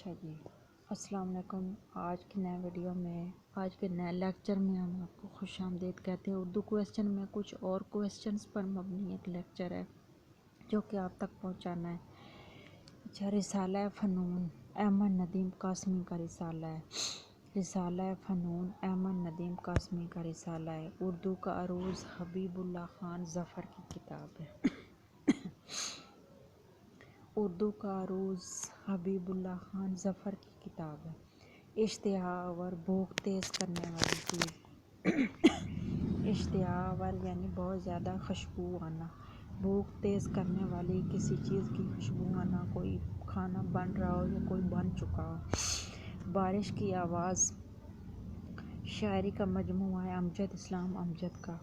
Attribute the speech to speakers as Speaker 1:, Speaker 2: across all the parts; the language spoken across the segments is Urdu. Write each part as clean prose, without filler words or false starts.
Speaker 1: اچھا جی، السلام علیکم۔ آج کے نئے لیکچر میں ہم آپ کو خوش آمدید کہتے ہیں۔ اردو کویسچن میں کچھ اور کویسچنز پر مبنی ایک لیکچر ہے جو کہ آپ تک پہنچانا ہے۔ اچھا، رسالہ فنون احمد ندیم قاسمی کا رسالہ فنون احمد ندیم قاسمی کا رسالہ ہے۔ اردو کا عروج حبیب اللہ خان ظفر کی کتاب ہے۔ اردو کا عروج حبیب اللہ خان ظفر کی کتاب ہے۔ اشتہا آور بھوک تیز کرنے والی چیز، اشتہا آور یعنی بہت زیادہ خوشبو آنا، بھوک تیز کرنے والی کسی چیز کی خوشبو آنا، کوئی کھانا بن رہا ہو یا کوئی بن چکا ہو۔ بارش کی آواز شاعری کا مجموعہ ہے امجد اسلام امجد کا۔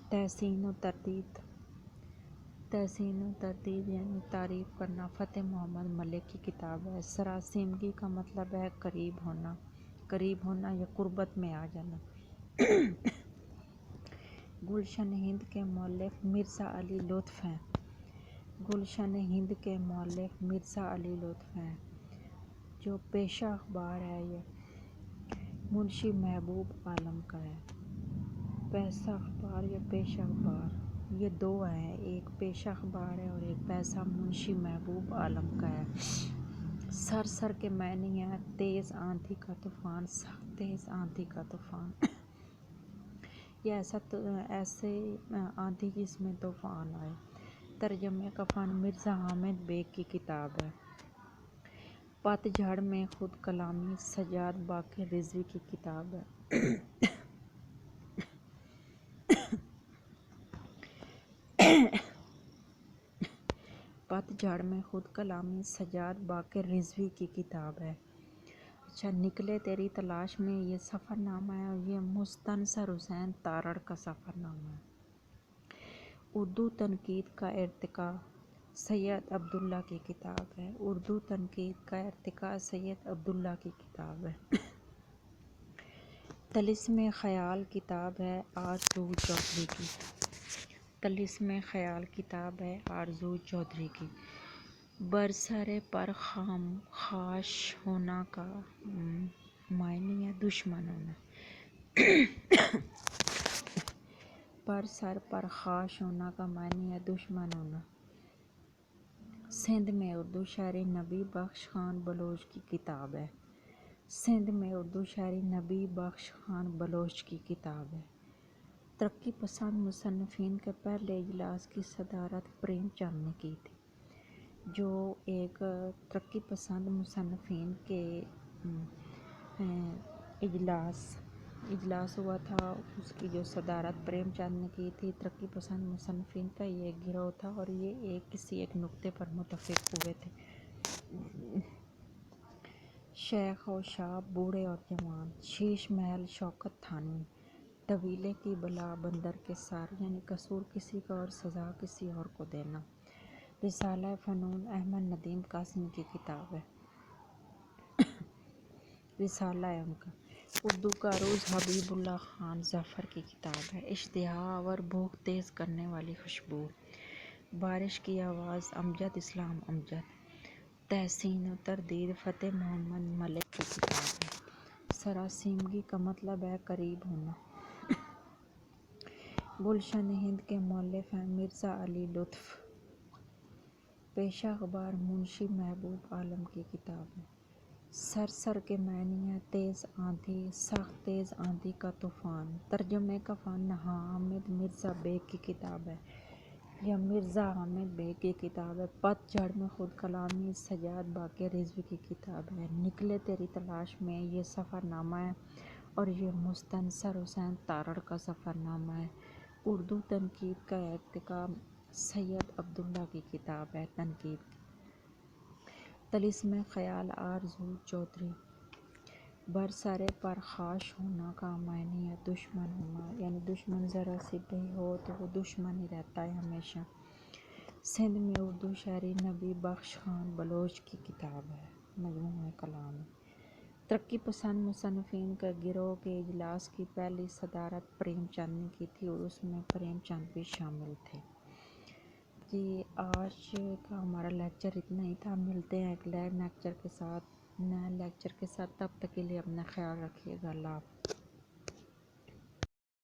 Speaker 1: تحسین و تردید یعنی تعریف کرنا فتح محمد ملک کی کتاب ہے۔ سراسیمگی کا مطلب ہے قریب ہونا یا قربت میں آ جانا۔ گلشن ہند کے مؤلف مرزا علی لطف ہیں۔ گلشن ہند کے مؤلف مرزا علی لطف ہیں۔ جو پیشہ اخبار ہے یہ منشی محبوب عالم کا ہے۔ پیسہ اخبار یا پیشہ اخبار یہ دو ہیں، ایک پیشہ اخبار ہے اور ایک پیسہ منشی محبوب عالم کا ہے۔ سر کے معنی ہے تیز آندھی کا طوفان، سخت تیز آندھی کا طوفان یا ایسے آندھی جس میں طوفان آئے۔ ترجمے کا فن مرزا حامد بیگ کی کتاب ہے۔ پت جھڑ میں خود کلامی سجاد باقر رضوی کی کتاب ہے۔ پت جھڑ میں خود کلامی سجاد باقر رضوی کی کتاب ہے۔ اچھا، نکلے تیری تلاش میں یہ سفر نامہ ہے اور یہ مستنصر حسین تارڑ کا سفر نامہ ہے۔ اردو تنقید کا ارتقاء سید عبداللہ کی کتاب ہے۔ اردو تنقید کا ارتقاء سید عبداللہ کی کتاب ہے۔ طلسم خیال کتاب ہے آرزو چودھری کی۔ طلسم خیال کتاب ہے آرزو چودھری کی۔ برسر پر خاش ہونا کا معنی ہے دشمن ہونا۔ برسر پر خاش ہونا کا معنی ہے دشمن ہونا۔ سندھ میں اردو شاعری نبی بخش خان بلوچ کی کتاب ہے۔ سندھ میں اردو شاعری نبی بخش خان بلوچ کی کتاب ہے۔ ترقی پسند مصنفین کے پہلے اجلاس کی صدارت پریم چند نے کی تھی۔ جو ایک ترقی پسند مصنفین کے اجلاس ہوا تھا، اس کی جو صدارت پریم چند نے کی تھی۔ ترقی پسند مصنفین کا یہ ایک گروہ تھا اور یہ کسی ایک نکتے پر متفق ہوئے تھے۔ شیخ و شاب بوڑھے اور جوان، شیش محل شوکت تھانوی، طویلے کی بلا بندر کے سر یعنی قصور کسی کا اور سزا کسی اور کو دینا۔ رسالہ فنون احمد ندیم قاسمی کی کتاب ہے۔ رسالہ ہے ان کا۔ اردو کا عروج حبیب اللہ خان ظفر کی کتاب ہے۔ اشتہا آور بھوک تیز کرنے والی خوشبو، بارش کی آواز امجد اسلام امجد، تحسین و تردید فتح محمد ملک کی کتاب ہے۔ سراسیمگی کا مطلب ہے قریب ہونا۔ گلشن ہند کے مؤلف ہیں مرزا علی لطف۔ پیشہ اخبار منشی محبوب عالم کی کتاب ہے۔ سر کے معنی ہے تیز آندھی، سخت تیز آندھی کا طوفان۔ ترجمے کا فن حامد مرزا بیگ کی کتاب ہے یا مرزا حامد بیگ کی کتاب ہے۔ پت جھڑ میں خود کلامی سجاد باقر رضوی کی کتاب ہے۔ نکلے تیری تلاش میں یہ سفر نامہ ہے اور یہ مستنصر حسین تارڑ کا سفر نامہ ہے۔ اردو تنقید کا ارتقاء سید عبداللہ کی کتاب ہے تنقید کی۔ طلسم خیال آرزو چودھری۔ برسر پر خاش ہونا کا معنی ہے دشمن ہونا، یعنی دشمن ذرا سی بھی ہو تو وہ دشمن ہی رہتا ہے ہمیشہ۔ سندھ میں اردو شاعری نبی بخش خان بلوچ کی کتاب ہے، مجموعہ کلام ہے۔ ترقی پسند مصنفین کا گروہ کے اجلاس کی پہلی صدارت پریم چند نے کی تھی اور اس میں پریم چند بھی شامل تھے۔ جی، آج کا ہمارا لیکچر اتنا ہی تھا۔ ملتے ہیں ایک نئے لیکچر کے ساتھ۔ نئے لیکچر کے ساتھ، تب تک کے لیے اپنا خیال رکھیے گا۔ اللہ حافظ۔